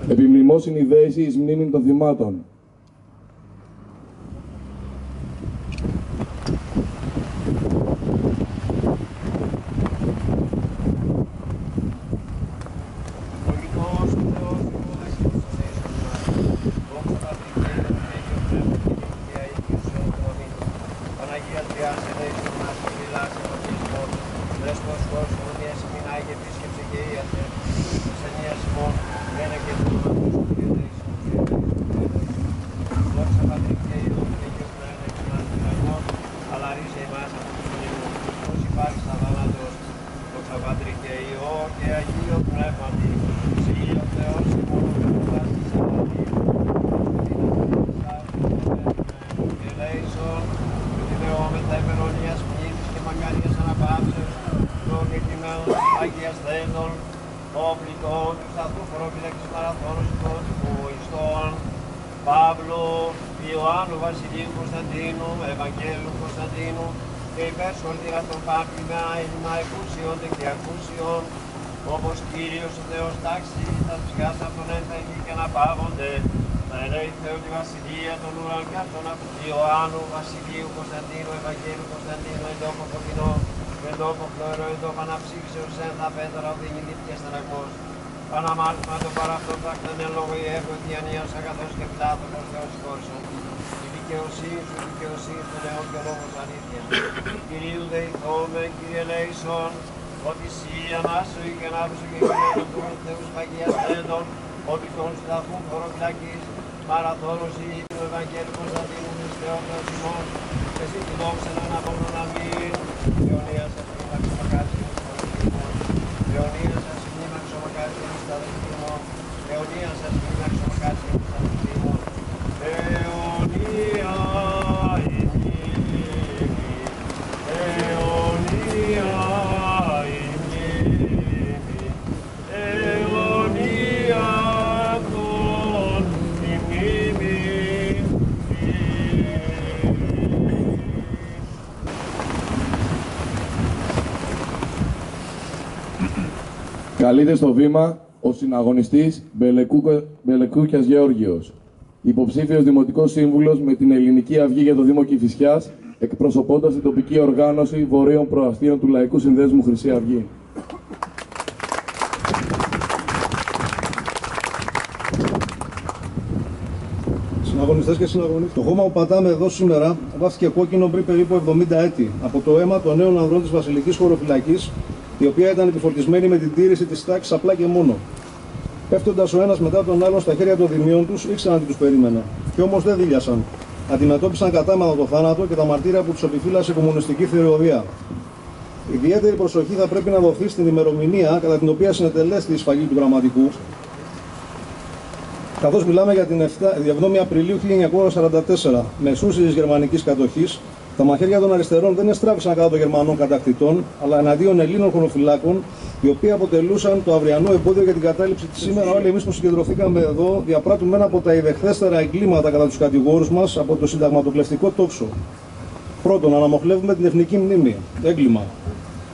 Επιμνημόσυνη δέηση εις μνήμην των θυμάτων. Παύλου, Ιωάννου Βασιλείου Κωνσταντίνου, Ευαγγέλου Κωνσταντίνου και υπέρ σωρτήρας των πάπλημα, έλλημα εκούσιων και ακούσιων, όπως Κύριος ο Θεός τάξει, τα ψυχάς αυτών ένθαγη και να πάβονται, τα ελέη Θεού τη Βασιλεία των ουρανών και αυτών από Ιωάννου Βασιλείου Κωνσταντίνου, Ευαγγέλου Κωνσταντίνου, εν τόπο φωτεινό, εν τόπο φλόρο, εν τόπο αναψύξεως, εν τα πέτρα οδύνη και στενακός. Παναμάρτημα το παραυτό πρακτεν εν λόγω η εύκοτη ανίας αγαθός και πλάτος ως Θεός χώρσον. Η δικαιοσύνη σου, η δικαιοσύνη του νέου και ο λόγος αλήθεια. Κυρίου δεηθώμεν, Κύριε ελέησον, ότι σύ ανάσου και ανάβησου και κοινωνούν του Θεούς παγιαστέντων, ότι τον συνταχούν χωροφυλακής, μαραθώνος ή του Ευαγγέλου Κωνσταντίνου Χριστέου Θεός ημών, και εσύ του δόξεν αναπόμνων αμήν. Διονύα σας μήμα ξομακάτσι μου στα δεχτήμων, Διονύα σας μήμα ξομακάτσι μου στα δεχτήμων, Διονύα σας μήμα ξομακάτσι μου στα δεχτήμων, Διονύα Καλείται στο βήμα ο συναγωνιστής Μπελεκούκιας Γεώργιος, υποψήφιος Δημοτικός Σύμβουλος με την Ελληνική Αυγή για το Δήμο Κηφισιάς, εκπροσωπώντας την τοπική οργάνωση Βορείων Προαστίων του Λαϊκού Συνδέσμου Χρυσή Αυγή. Συναγωνιστές και συναγωνιστές. Το χώμα που πατάμε εδώ σήμερα βάφτηκε κόκκινο πριν περίπου 70 έτη από το αίμα των νέων ανδρών της Βασιλικής Χωροφυλακής, η οποία ήταν επιφορτισμένη με την τήρηση της τάξης απλά και μόνο. Πέφτοντας ο ένας μετά τον άλλον στα χέρια των δημίων τους, ήξεραν τι τους περίμενε. Κι όμως δεν δίλιασαν. Αντιμετώπισαν κατάμανα το θάνατο και τα μαρτύρια που τους επιφύλασε η κομμουνιστική θηριωδία. Ιδιαίτερη προσοχή θα πρέπει να δοθεί στην ημερομηνία κατά την οποία συνετελέστη η σφαγή του γραμματικού, καθώς μιλάμε για την 7η Απριλίου 1944, μεσούση της γερμανικής κατοχής. Τα μαχαίρια των αριστερών δεν εστράφησαν κατά των Γερμανών κατακτητών, αλλά εναντίον Ελλήνων χωροφυλάκων, οι οποίοι αποτελούσαν το αυριανό εμπόδιο για την κατάληψη της σήμερα. Όλοι εμείς που συγκεντρωθήκαμε εδώ διαπράττουμε ένα από τα ιδεχθέστερα εγκλήματα κατά τους κατηγόρους μας από το συνταγματοκλευτικό τόξο. Πρώτον, αναμοχλεύουμε την εθνική μνήμη. Έγκλημα.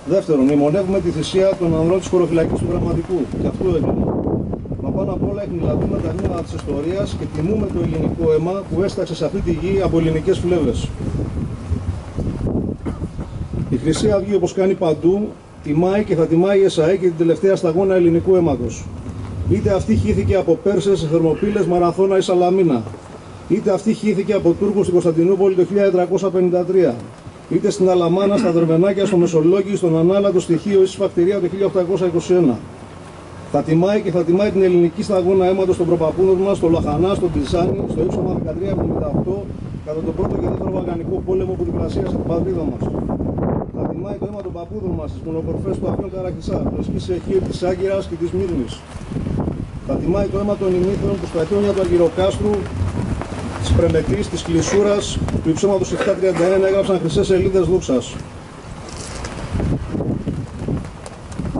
Δεύτερον, μνημονεύουμε τη θυσία των ανδρών της χωροφυλακής του γραμματικού. Και αυτό έγκλημα. Μα πάνω απ' όλα εκμεταλλευτούμε τα βήματα της ιστορίας και τιμούμε το ελληνικό αίμα που έσταξε σε αυτή τη γη από ελληνικές φλέβες. Η Χρυσή Αυγή, όπως κάνει παντού, τιμάει και θα τιμάει η ΕΣΑΕ και την τελευταία σταγόνα ελληνικού αίματος. Είτε αυτή χύθηκε από Πέρσες, Θερμοπύλες, Μαραθώνα ή Σαλαμίνα, είτε αυτή χύθηκε από Τούρκους στην Κωνσταντινούπολη το 1453, είτε στην Αλαμάνα, στα Δερμενάκια, στο Μεσολόγγι, στον Ανάλατο στοιχείο ή στη Σφακτηρία το 1821. Θα τιμάει και θα τιμάει την ελληνική σταγόνα αίματος των προπαππούδων μας, στο Λαχανά, στο Τιζάνι, στο ύψωμα 1378, κατά τον πρώτο και δεύτερο Βαλκανικό πόλεμο που διπλασίασε την πατρίδα μας. Θα τιμάει το αίμα των παππούδων μας στις μονοκορφές του Αφιών Καρακισά, το Εσκής Εχείου της Άγκυρας και της Μύρνης. Θα τιμάει το αίμα των ημίθρων που στα χιόνια του Αργυροκάστρου, της Πρεμετής, της Κλεισούρας, του υψώματος 731 έγραψαν χρυσές σελίδες δόξας.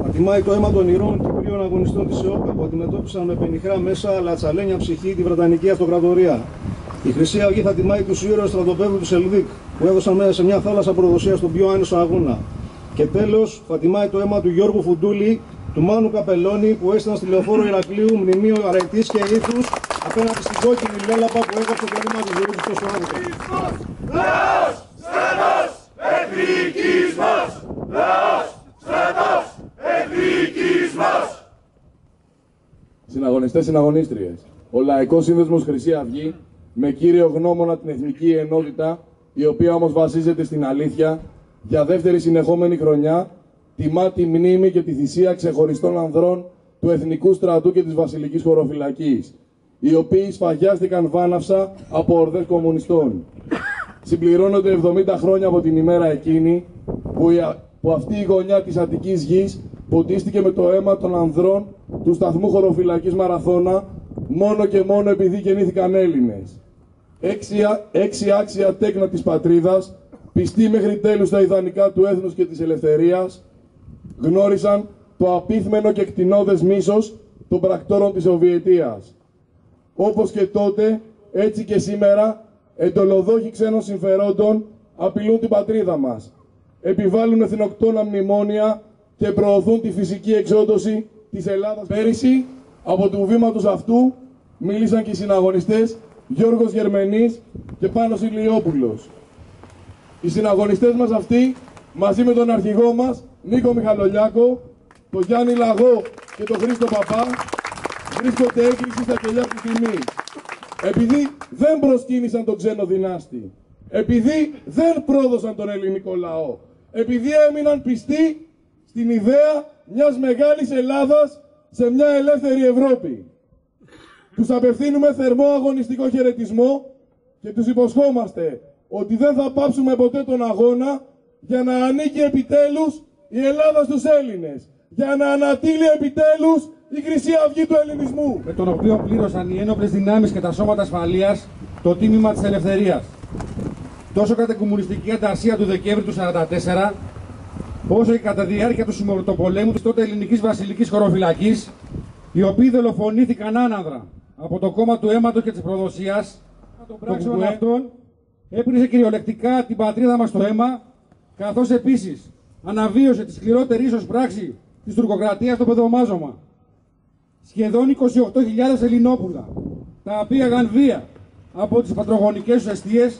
Θα τιμάει το αίμα των ηρώων Κυπρίων αγωνιστών της ΕΟΚΑ που αντιμετώπισαν με πενιχρά μέσα αλλά τσαλένια ψυχή τη Βρετανική Αυτοκρατορία. Η Χρυσή Αυγή θα τιμάει τους ήρωες στρατοπέδου του Σελβίκ που έδωσαν μέσα σε μια θάλασσα προδοσία στον πιο άνισο αγώνα. Και τέλος, θα τιμάει το αίμα του Γιώργου Φουντούλη, του Μάνου Καπελώνη, που έστειλαν στη Λεωφόρο Ηρακλείου μνημείο αρετής και ήθους απέναντι στην κόκκινη λέλαπα που έγραψε το ρήμα του Γιώργου του στο άνθρωπο. Λαός, στρατός, εθνικισμός! Λαός, στρατός, εθνικισμός! Συναγωνιστές, συναγωνίστριες, ο Λαϊκός Σύνδεσμος Χρυσή Αυγή, με κύριο γνώμονα την εθνική ενότητα, η οποία όμως βασίζεται στην αλήθεια, για δεύτερη συνεχόμενη χρονιά, τιμά τη μνήμη και τη θυσία ξεχωριστών ανδρών του Εθνικού Στρατού και της Βασιλικής Χωροφυλακής, οι οποίοι σφαγιάστηκαν βάναυσα από ορδές κομμουνιστών. Συμπληρώνονται 70 χρόνια από την ημέρα εκείνη που αυτή η γωνιά της Αττικής γης ποτίστηκε με το αίμα των ανδρών του σταθμού χωροφυλακής Μαραθώνα, μόνο και μόνο επειδή γεννήθηκαν Έλληνες. Έξι άξια τέκνα της πατρίδας, πιστοί μέχρι τέλους στα ιδανικά του έθνους και της ελευθερίας, γνώρισαν το απίθμενο και κτηνώδες μίσος των πρακτόρων της Σοβιετίας. Όπως και τότε, έτσι και σήμερα, εντολοδόχοι ξένων συμφερόντων απειλούν την πατρίδα μας, επιβάλλουν εθνοκτόνα μνημόνια και προωθούν τη φυσική εξόντωση της Ελλάδας. Πέρυσι, από του βήματος αυτού, μίλησαν και οι συναγωνιστές Γιώργος Γερμενής και Πάνος Ηλιόπουλος. Οι συναγωνιστές μας αυτοί, μαζί με τον αρχηγό μας, Νίκο Μιχαλολιάκο, τον Γιάννη Λαγό και τον Χρήστο Παπά, βρίσκονται έκρηξοι στα κελιά του τιμής. Επειδή δεν προσκύνησαν τον ξένο δυνάστη, επειδή δεν πρόδωσαν τον ελληνικό λαό, επειδή έμειναν πιστοί στην ιδέα μιας μεγάλης Ελλάδας σε μια ελεύθερη Ευρώπη. Τους απευθύνουμε θερμό αγωνιστικό χαιρετισμό και τους υποσχόμαστε ότι δεν θα πάψουμε ποτέ τον αγώνα για να ανήκει επιτέλους η Ελλάδα στους Έλληνες, για να ανατείλει επιτέλους η Χρυσή Αυγή του ελληνισμού, με τον οποίο πλήρωσαν οι ένοπλες δυνάμεις και τα σώματα ασφαλείας το τίμημα της ελευθερίας. Τόσο κατά την κομμουνιστική ανταρσία του Δεκέμβρη του 1944, όσο και κατά τη διάρκεια του συμμορτοπολέμου της τότε ελληνικής βασιλικής χωροφυλακής, οι οποίοι δολοφονήθηκαν άναδρα από το κόμμα του αίματος και της προδοσίας, των πράξεων αυτών έπνιζε κυριολεκτικά την πατρίδα μας στο αίμα, καθώς επίσης αναβίωσε τη σκληρότερη ίσως πράξη της τουρκοκρατίας στο παιδομάζωμα. Σχεδόν 28.000 Ελληνόπουλα, τα πήγαν βία από τις πατρογονικές τους εστίες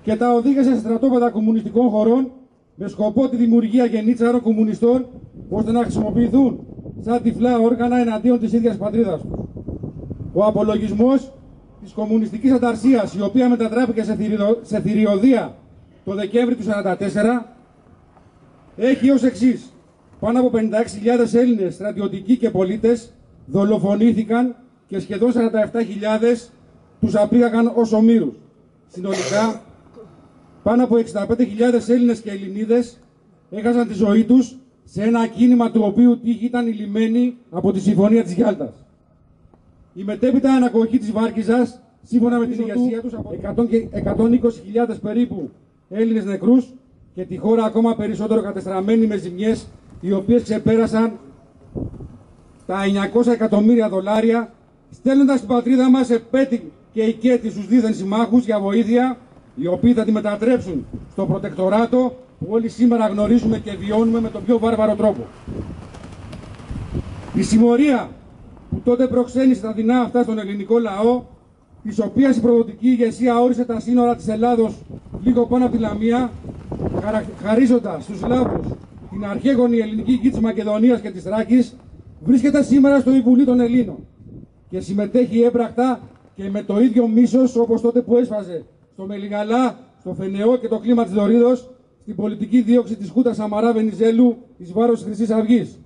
και τα οδήγησε σε στρατόπεδα κομμουνιστικών χωρών με σκοπό τη δημιουργία γενίτσαρων κομμουνιστών, ώστε να χρησιμοποιηθούν σαν τυφλά όργανα εναντίον της ίδιας πατρίδας τους. Ο απολογισμός της κομμουνιστικής ανταρσίας, η οποία μετατράπηκε σε θηριωδία το Δεκέμβρη του 1944, έχει ως εξής: πάνω από 56.000 Έλληνες στρατιωτικοί και πολίτες δολοφονήθηκαν και σχεδόν 47.000 τους απήγαγαν ως ομήρους. Συνολικά, πάνω από 65.000 Έλληνες και Ελληνίδες έχασαν τη ζωή τους σε ένα κίνημα του οποίου τύχη ήταν ηλυμένη από τη Συμφωνία της Γιάλτας. Η μετέπειτα ανακοχή της Βάρκιζας, σύμφωνα με την ηγεσία τους, από 120.000 περίπου Έλληνες νεκρούς και τη χώρα ακόμα περισσότερο κατεστραμμένη με ζημιές, οι οποίες ξεπέρασαν τα 900 εκατομμύρια δολάρια, στέλνοντας την πατρίδα μας σε πέτη και οικέτη στους δίθεν συμμάχους για βοήθεια, οι οποίοι θα τη μετατρέψουν στο προτεκτοράτο που όλοι σήμερα γνωρίζουμε και βιώνουμε με τον πιο βάρβαρο τρόπο. Η συμμορία που τότε προξένησε τα δεινά αυτά στον ελληνικό λαό, της οποίας η προδοτική ηγεσία όρισε τα σύνορα της Ελλάδος λίγο πάνω από τη Λαμία, χαρίζοντας στους Σλάβους την αρχαίγονη ελληνική γη της Μακεδονίας και της Θράκης, βρίσκεται σήμερα στο Υπουργείο των Ελλήνων και συμμετέχει έμπρακτα και με το ίδιο μίσος όπως τότε που έσφαζε στο Μελιγαλά, στο Φενεό και το κλίμα της Δωρίδος στην πολιτική δίωξη της Χούντας Σαμαρά Βενιζέλου εις βάρος της Χρυσής Αυγής.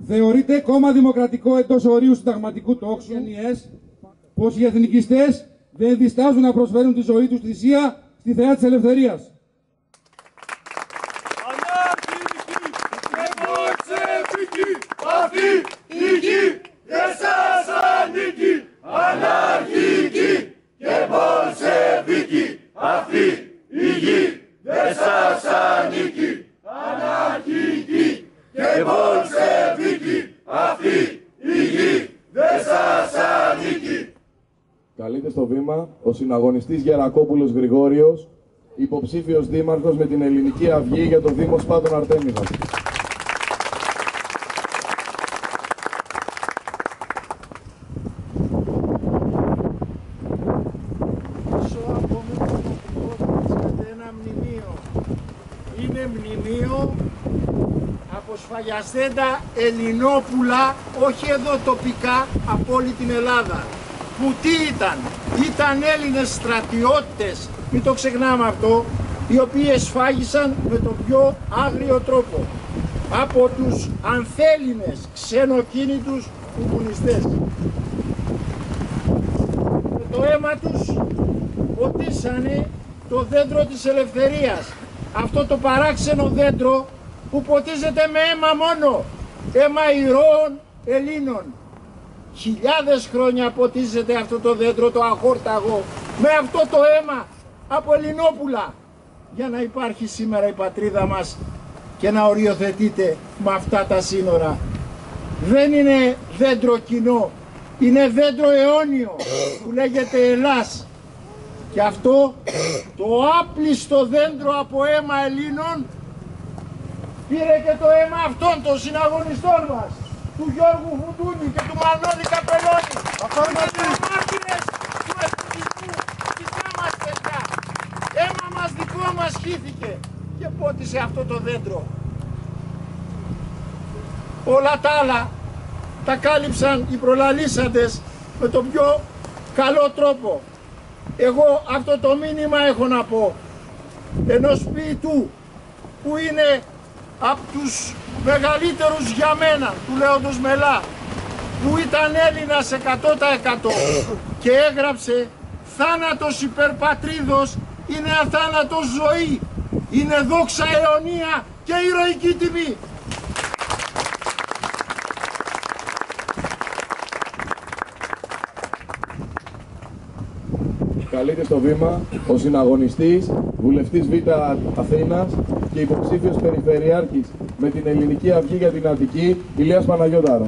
Θεωρείται κόμμα δημοκρατικό εντός ορίου συνταγματικού τόξου πως οι εθνικιστές δεν διστάζουν να προσφέρουν τη ζωή τους θυσία στη θεά της ελευθερίας. Αυτή η γη δεν σας ανήκει, αναρχική και μπολσεβίκη. Αυτή η γη δεν σας ανήκει, αναρχική και μπολσεβίκη. Αυτή η γη δεν σας ανήκει. Καλείται στο βήμα ο συναγωνιστής Γερακόπουλος Γρηγόριος, υποψήφιος δήμαρχος με την Ελληνική Αυγή για το Δήμο Σπάτων Αρτέμιδας. Είναι μνημείο από σφαγιαστέντα Ελληνόπουλα, όχι εδώ τοπικά, από όλη την Ελλάδα. Που τι ήταν Έλληνες στρατιώτες, μην το ξεχνάμε αυτό, οι οποίοι εσφάγισαν με τον πιο άγριο τρόπο από τους ανθέλληνες ξενοκίνητους κομμουνιστές. Με το αίμα τους ποτίσανε το δέντρο της ελευθερίας. Αυτό το παράξενο δέντρο που ποτίζεται με αίμα μόνο, αίμα ηρώων Ελλήνων. Χιλιάδες χρόνια ποτίζεται αυτό το δέντρο, το αχόρταγο, με αυτό το αίμα από Ελληνόπουλα, για να υπάρχει σήμερα η πατρίδα μας και να οριοθετείται με αυτά τα σύνορα. Δεν είναι δέντρο κοινό, είναι δέντρο αιώνιο που λέγεται Ελλάς. Και αυτό το άπλιστο δέντρο από αίμα Ελλήνων πήρε και το αίμα αυτών των συναγωνιστών μας, του Γιώργου Φουντούνη και του Μανώλη Καπελώνη. Είμαστε μάρτυρες του εθνικού, δικά μας παιδιά. Αίμα μας δικό μας χύθηκε και πότισε αυτό το δέντρο. Όλα τα άλλα τα κάλυψαν οι προλαλήσαντες με τον πιο καλό τρόπο. Εγώ αυτό το μήνυμα έχω να πω ενός ποιητού που είναι από τους μεγαλύτερους για μένα, του Λέοντος Μελά, που ήταν Έλληνας 100% και έγραψε «Θάνατος υπερπατρίδος είναι αθάνατος ζωή, είναι δόξα αιωνία και ηρωική τιμή». Καλείται στο βήμα ο συναγωνιστής, βουλευτής Β' Αθήνας και υποψήφιος περιφερειάρχης με την Ελληνική Αυγή για την Αττική, Ηλίας Παναγιώταρος.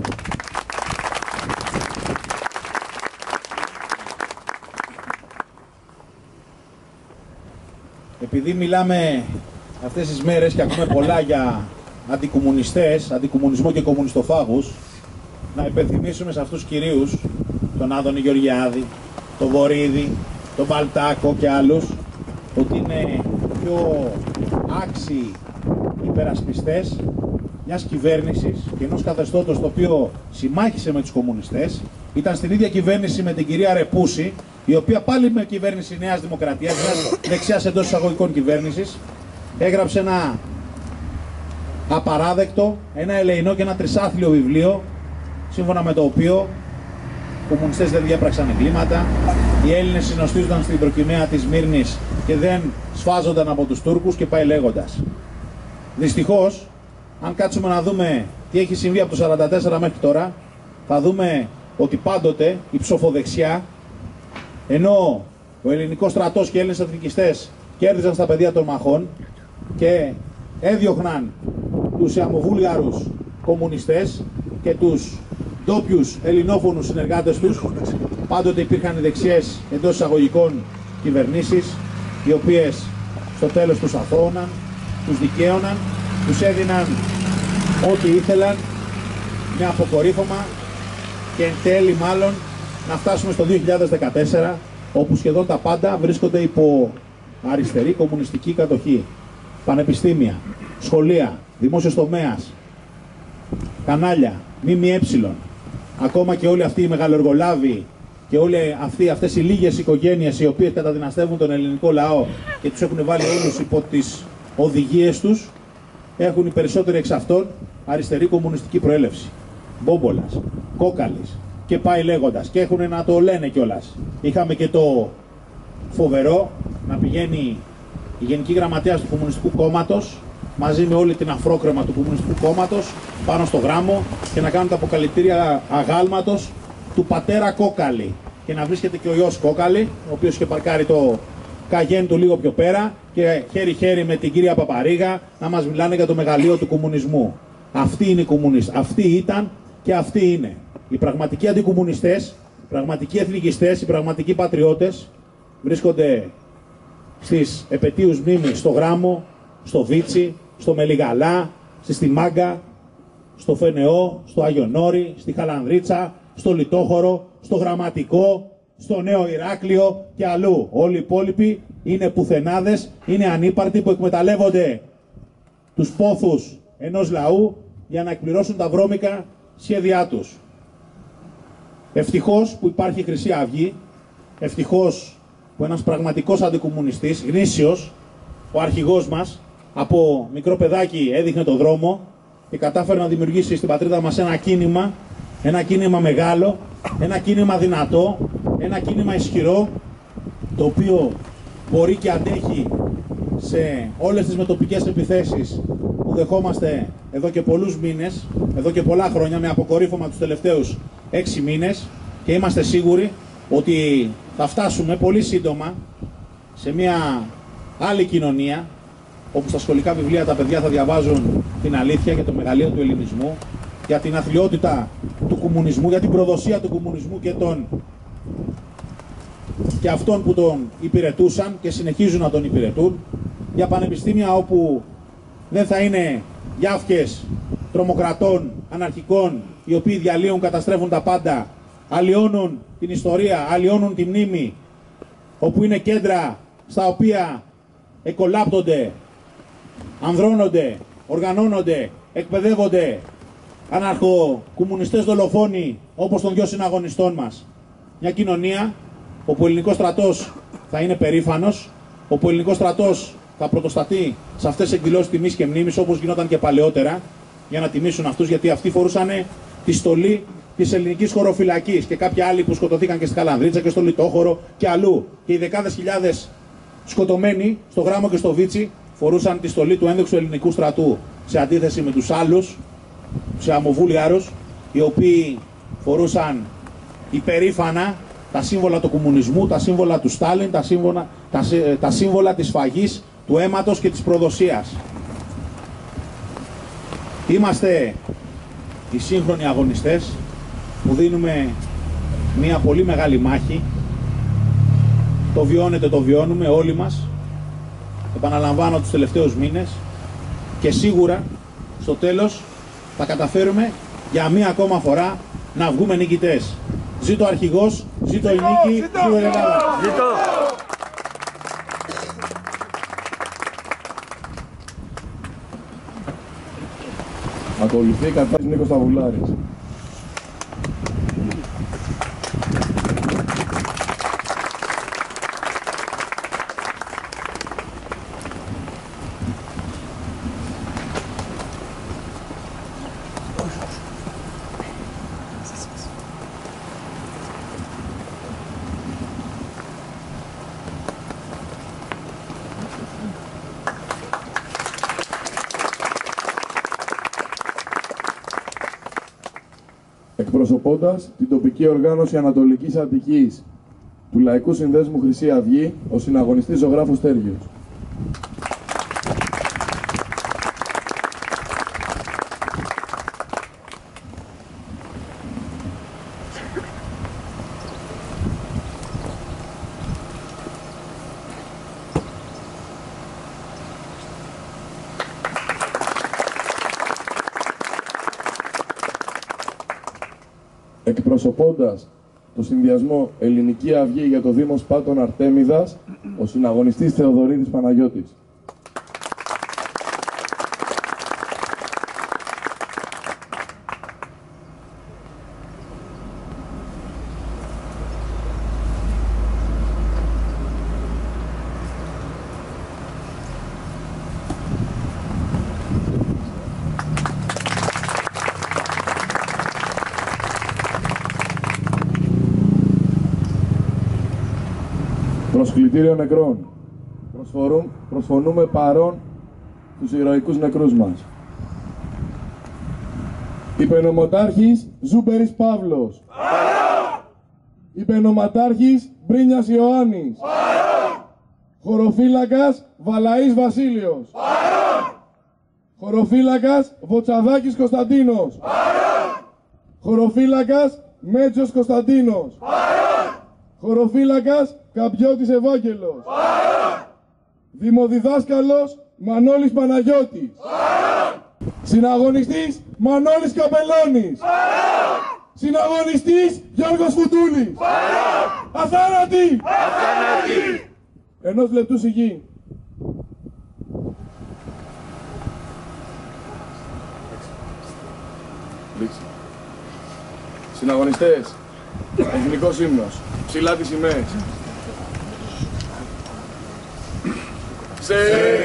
Επειδή μιλάμε αυτές τις μέρες και ακούμε πολλά για αντικομμουνιστές, αντικομμουνισμό και κομμουνιστοφάγους, να υπενθυμίσουμε σε αυτούς τους κυρίους, τον Άδωνη Γεωργιάδη, τον Βορίδη, τον Μπαλτάκο και άλλους, ότι είναι πιο άξιοι υπερασπιστές μιας κυβέρνησης και ενός καθεστώτος το οποίο συμμάχισε με τους κομμουνιστές. Ήταν στην ίδια κυβέρνηση με την κυρία Ρεπούση, η οποία πάλι με κυβέρνηση Νέας Δημοκρατίας, μιας δεξιάς εντός εισαγωγικών κυβέρνησης, έγραψε ένα απαράδεκτο, ένα ελεεινό και ένα τρισάθλιο βιβλίο, σύμφωνα με το οποίο οι κομμουνιστές δεν διέπραξαν εγκλήματα, οι Έλληνες συνοστίζονταν στην προκυμαία της Μύρνης και δεν σφάζονταν από τους Τούρκους και πάει λέγοντας. Δυστυχώς, αν κάτσουμε να δούμε τι έχει συμβεί από το 1944 μέχρι τώρα, θα δούμε ότι πάντοτε η ψοφοδεξιά, ενώ ο ελληνικός στρατός και οι Έλληνες εθνικιστές κέρδιζαν στα πεδία των μαχών και έδιωχναν τους αμοβούλγαρους κομμουνιστές και τους ντόπιους ελληνόφωνους συνεργάτες τους, πάντοτε υπήρχαν οι δεξιές εντός εισαγωγικών κυβερνήσεις, οι οποίες στο τέλος τους αθώωναν, τους δικαίωναν, τους έδιναν ό,τι ήθελαν με αποκορύφωμα και εν τέλει μάλλον να φτάσουμε στο 2014, όπου σχεδόν τα πάντα βρίσκονται υπό αριστερή κομμουνιστική κατοχή. Πανεπιστήμια, σχολεία, δημόσιος τομέας, κανάλια, ΜΜΕ, ακόμα και όλοι αυτοί οι μεγαλοεργολάβοι και όλοι αυτές οι λίγες οικογένειες οι οποίες καταδυναστεύουν τον ελληνικό λαό και τους έχουν βάλει όλους υπό τις οδηγίες τους, έχουν οι περισσότεροι εξ αυτών αριστερή κομμουνιστική προέλευση. Μπόμπολας, Κόκαλης και πάει λέγοντας, και έχουν να το λένε κιόλας. Είχαμε και το φοβερό να πηγαίνει η Γενική Γραμματέας του Κομμουνιστικού Κόμματος μαζί με όλη την αφρόκρεμα του Κομμουνιστικού Κόμματος πάνω στο γράμμο και να κάνουν τα αποκαλυπτήρια αγάλματος του πατέρα Κόκαλη και να βρίσκεται και ο γιος Κόκαλη, ο οποίος είχε παρκάρει το καγέν του λίγο πιο πέρα και χέρι-χέρι με την κυρία Παπαρίγα να μας μιλάνε για το μεγαλείο του κομμουνισμού. Αυτοί είναι οι κομμουνιστές, αυτοί ήταν και αυτοί είναι. Οι πραγματικοί αντικομμουνιστές, οι πραγματικοί εθνικιστές, οι πραγματικοί πατριώτες βρίσκονται στις επετείους μνήμης στο Γράμμο, στο Βίτσι, στο Μελιγαλά, στη Στιμάγκα, στο Φενεό, στο Αγιονόρι, στη Χαλανδρίτσα, στο Λιτόχωρο, στο Γραμματικό, στο Νέο Ηράκλειο και αλλού. Όλοι οι υπόλοιποι είναι πουθενάδες, είναι ανύπαρτοι που εκμεταλλεύονται τους πόθους ενός λαού για να εκπληρώσουν τα βρώμικα σχέδιά τους. Ευτυχώς που υπάρχει η Χρυσή Αυγή, ευτυχώς που ένας πραγματικός αντικομμουνιστής, γνήσιος, ο αρχηγός μας, από μικρό παιδάκι έδειχνε το δρόμο και κατάφερε να δημιουργήσει στην πατρίδα μας ένα κίνημα μεγάλο, ένα κίνημα δυνατό, ένα κίνημα ισχυρό, το οποίο μπορεί και αντέχει σε όλες τις μετοπικές επιθέσεις που δεχόμαστε εδώ και πολλούς μήνες, εδώ και πολλά χρόνια, με αποκορύφωμα τους τελευταίους 6 μήνες, και είμαστε σίγουροι ότι θα φτάσουμε πολύ σύντομα σε μια άλλη κοινωνία, όπου στα σχολικά βιβλία τα παιδιά θα διαβάζουν την αλήθεια για το μεγαλείο του ελληνισμού, για την αθλιότητα του κομμουνισμού, για την προδοσία του κομμουνισμού και αυτών που τον υπηρετούσαν και συνεχίζουν να τον υπηρετούν, για πανεπιστήμια όπου δεν θα είναι γιάφκες τρομοκρατών, αναρχικών, οι οποίοι διαλύουν, καταστρέφουν τα πάντα, αλλοιώνουν την ιστορία, αλλοιώνουν τη μνήμη, όπου είναι κέντρα στα οποία εκολάπτονται, ανδρώνονται, οργανώνονται, εκπαιδεύονται αναρχοκομμουνιστές δολοφόνοι όπως των 2 συναγωνιστών μας. Μια κοινωνία όπου ο ελληνικός στρατός θα είναι περήφανος, όπου ο ελληνικός στρατός θα πρωτοστατεί σε αυτές τις εκδηλώσεις τιμής και μνήμης, όπως γινόταν και παλαιότερα, για να τιμήσουν αυτούς, γιατί αυτοί φορούσαν τη στολή της ελληνικής χωροφυλακής, και κάποιοι άλλοι που σκοτωθήκαν και στη Χαλανδρίτσα και στο Λιτόχωρο και αλλού. Και οι δεκάδες χιλιάδες σκοτωμένοι στο Γράμμο και στο Βίτσι φορούσαν τη στολή του ένδοξου ελληνικού στρατού, σε αντίθεση με τους άλλους, τους αμοβούλιαρους, οι οποίοι φορούσαν υπερήφανα τα σύμβολα του κομμουνισμού, τα σύμβολα του Στάλιν, τα σύμβολα της σφαγής, του αίματος και της προδοσίας. Είμαστε οι σύγχρονοι αγωνιστές που δίνουμε μια πολύ μεγάλη μάχη. Το βιώνετε, το βιώνουμε όλοι μας, επαναλαμβάνω, τους τελευταίους μήνες, και σίγουρα στο τέλος θα καταφέρουμε για μία ακόμα φορά να βγούμε νικητές. Ζήτω ο αρχηγός, ζήτω η νίκη, ζήτω η Ελλάδα. Ακολουθεί κατά Νίκος Σταβουλάρης. Εκπροσωπώντας την τοπική οργάνωση Ανατολικής Αττικής του Λαϊκού Συνδέσμου Χρυσή Αυγή, ο συναγωνιστής ζωγράφος Τέργιος. Εκπροσωπώντας το συνδυασμό Ελληνική Αυγή για το Δήμο Σπάτων Αρτέμιδας, ο συναγωνιστής Θεοδωρίδης Παναγιώτης. Προσκλητήριο νεκρών. Προσφωνούμε παρόν τους ηρωικούς νεκρούς μας. Υπενομοτάρχης Ζούμπερης Παύλος. Παρόν! Υπενομοτάρχης Μπρίνιας Ιωάννης. Παρόν! Χωροφύλακας Βαλαής Βασίλειος. Παρόν! Χωροφύλακας Βοτσαδάκης Κωνσταντίνος. Παρόν! Χωροφύλακας Μέτζος Κωνσταντίνος. Παρόν! Χωροφύλακας Καμπιώτης Ευάγγελος. Παρόν! Δημοδιδάσκαλος Μανώλης Παναγιώτης. Παρόν! Συναγωνιστής Μανώλης Καπελώνης. Παρόν! Συναγωνιστής Γιώργος Φουντούλης. Παρόν! Αθάνατη! Αθάνατη! 1 λεπτού σιγή. Συναγωνιστές, εθνικός ύμνος, ψηλά τις σημαίες. Σε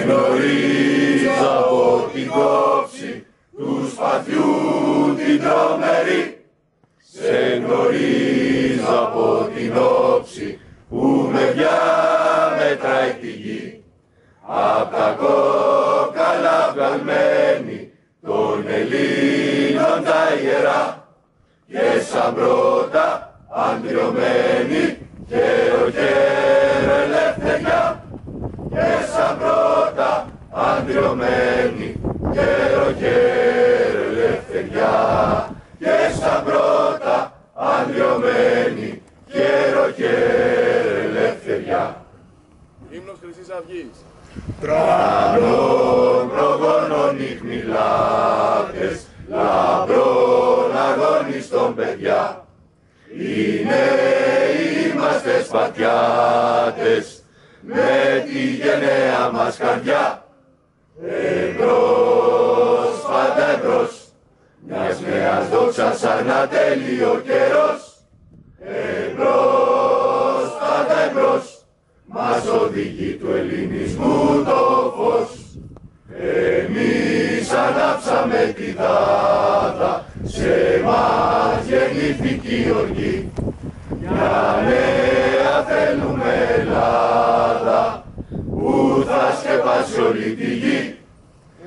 γνωρίζω από την κόψη του σπαθιού την τρομερή. Σε γνωρίζω από την όψη που με διαμετράει τη γη. Απ' τα κόκαλα βγαλμένη των Ελλήνων τα ιερά και σαν πρώτα αντριωμένη καιρο καιρο ελευθεριά. Και σαν πρώτα αντριωμένη καιρο καιρο ελευθεριά. Και σαν πρώτα αντριωμένη καιρο καιρο ελευθεριά. Ύμνος Χρυσής Αυγής. Τρανών προγόνων ιχνηλάτες, λαμπρών αγωνιστών παιδιά. Είναι είμαστε σπατιάτες, με τη γενναία μας καρδιά. Εμπρός, πάντα εμπρός, μιας νέας δόξας ανατέλει ο καιρός. Εμπρός, πάντα εμπρός, μας οδηγεί του ελληνισμού το φως. Εμείς ανάψαμε τη δάδα, σε μας γεννήθηκε η οργή. Μια νέα θέλουμε Ελλάδα, που θα σκεπάσει όλη τη γη.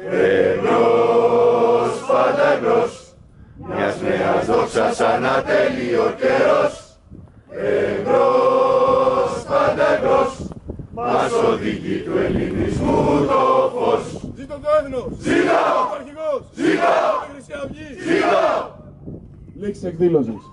Εμπρός, πάντα εμπρός, μιας νέας δόξας ανατέλει ο καιρός. Εμπρός, πάντα εμπρός, μας οδηγεί του ελληνισμού το φως. Ζήτω το έθνος! Ζήτω! Ο αρχηγός! Ζήτω! Η Χρυσή Αυγή! Ζήτω! Λήξη εκδήλωσης.